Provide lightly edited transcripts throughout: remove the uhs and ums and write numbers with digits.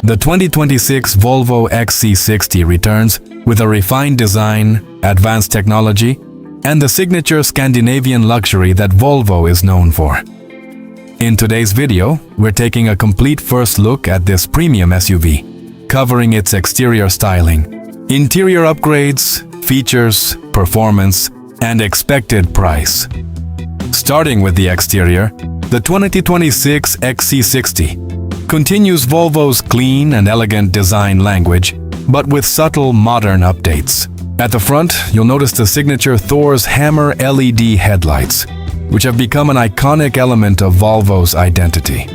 The 2026 Volvo XC60 returns with a refined design, advanced technology, and the signature Scandinavian luxury that Volvo is known for. In today's video, we're taking a complete first look at this premium SUV, covering its exterior styling, interior upgrades, features, performance, and expected price. Starting with the exterior, the 2026 XC60 continues Volvo's clean and elegant design language, but with subtle modern updates. At the front, you'll notice the signature Thor's hammer LED headlights, which have become an iconic element of Volvo's identity.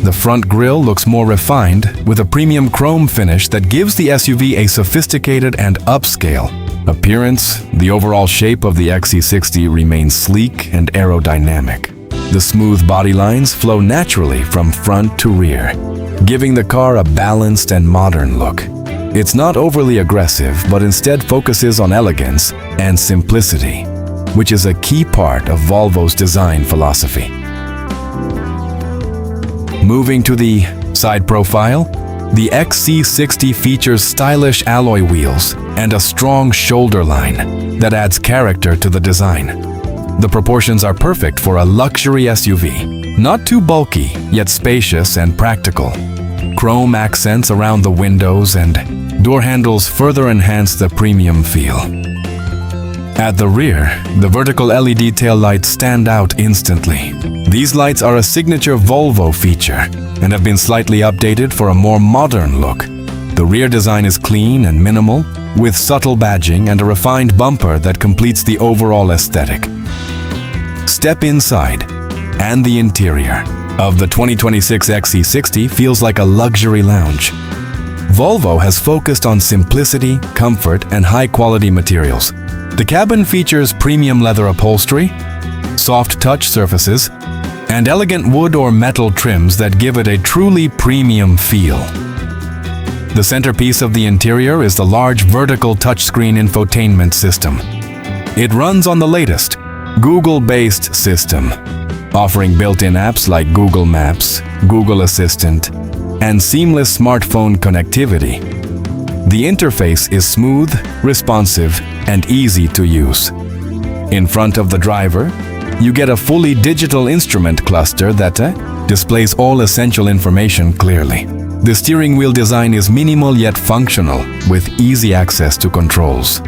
The front grille looks more refined, with a premium chrome finish that gives the SUV a sophisticated and upscale appearance. The overall shape of the XC60 remains sleek and aerodynamic. The smooth body lines flow naturally from front to rear, giving the car a balanced and modern look. It's not overly aggressive, but instead focuses on elegance and simplicity, which is a key part of Volvo's design philosophy. Moving to the side profile, the XC60 features stylish alloy wheels and a strong shoulder line that adds character to the design. The proportions are perfect for a luxury SUV, not too bulky, yet spacious and practical. Chrome accents around the windows and door handles further enhance the premium feel. At the rear, the vertical LED taillights stand out instantly. These lights are a signature Volvo feature and have been slightly updated for a more modern look. The rear design is clean and minimal, with subtle badging and a refined bumper that completes the overall aesthetic. Step inside, and the interior of the 2026 XC60 feels like a luxury lounge. Volvo has focused on simplicity, comfort, and high-quality materials. The cabin features premium leather upholstery, soft touch surfaces, and elegant wood or metal trims that give it a truly premium feel. The centerpiece of the interior is the large vertical touchscreen infotainment system. It runs on the latest Google-based system, offering built-in apps like Google Maps, Google Assistant, and seamless smartphone connectivity. The interface is smooth, responsive, and easy to use. In front of the driver, you get a fully digital instrument cluster that displays all essential information clearly. The steering wheel design is minimal yet functional, with easy access to controls.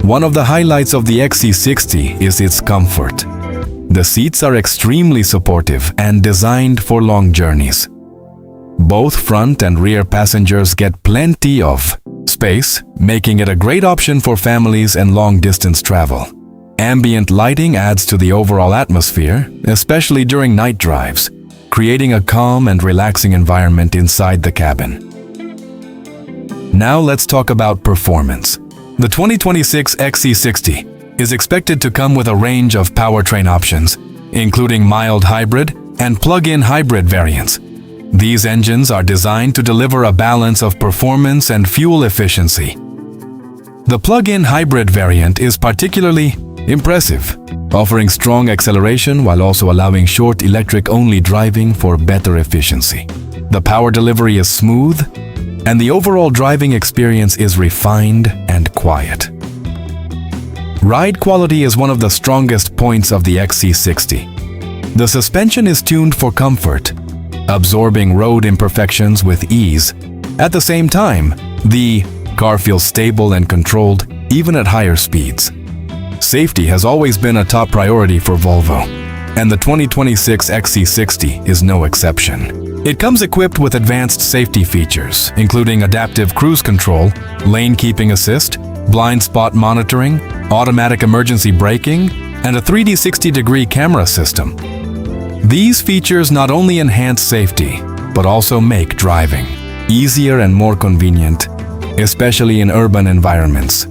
One of the highlights of the XC60 is its comfort. The seats are extremely supportive and designed for long journeys. Both front and rear passengers get plenty of space, making it a great option for families and long-distance travel. Ambient lighting adds to the overall atmosphere, especially during night drives, creating a calm and relaxing environment inside the cabin. Now let's talk about performance. The 2026 XC60 is expected to come with a range of powertrain options, including mild hybrid and plug-in hybrid variants. These engines are designed to deliver a balance of performance and fuel efficiency. The plug-in hybrid variant is particularly impressive, offering strong acceleration while also allowing short electric-only driving for better efficiency. The power delivery is smooth, and the overall driving experience is refined and quiet. Ride quality is one of the strongest points of the XC60. The suspension is tuned for comfort, absorbing road imperfections with ease. At the same time, the car feels stable and controlled even at higher speeds. Safety has always been a top priority for Volvo, and the 2026 XC60 is no exception. It comes equipped with advanced safety features, including adaptive cruise control, lane keeping assist, blind spot monitoring, automatic emergency braking, and a 360-degree camera system. These features not only enhance safety, but also make driving easier and more convenient, especially in urban environments.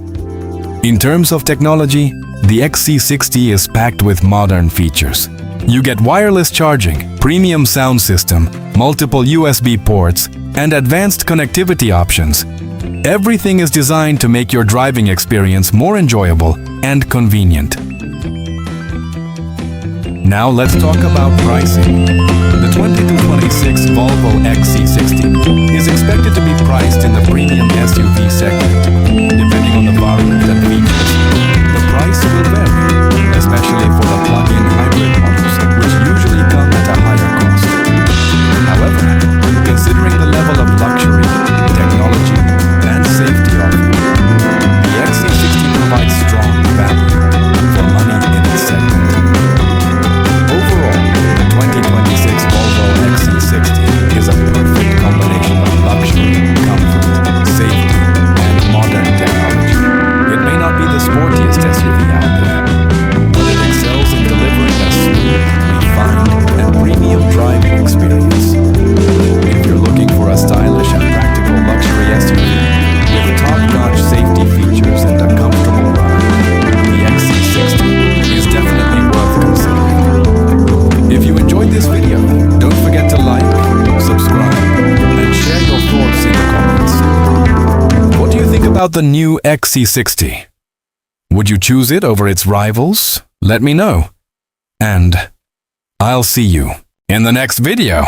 In terms of technology, the XC60 is packed with modern features. You get wireless charging, premium sound system, multiple USB ports, and advanced connectivity options. Everything is designed to make your driving experience more enjoyable and convenient. Now let's talk about pricing. The 2026 2026 Volvo XC60 is expected to be priced in the premium SUV segment. Depending on the variant and features, the price will vary, especially for the plug-in hybrid models, which usually come at a higher cost. However, considering the level of luxury, technology, and safety offered, the XC60 provides strong value for money in its segment. Overall, the 2026 Volvo XC60 is a perfect combination of luxury, comfort, safety, and modern technology. It may not be the sportiest SUV out there, but it excels in delivering a smooth, refined, and premium driving experience. If you're looking for a stylish and practical luxury SUV with top-notch safety features and a comfortable ride, the XC60 is definitely worth considering. If you enjoyed this video, don't forget to like, subscribe, and share your thoughts in the comments. What do you think about the new XC60? Would you choose it over its rivals? Let me know. And I'll see you in the next video.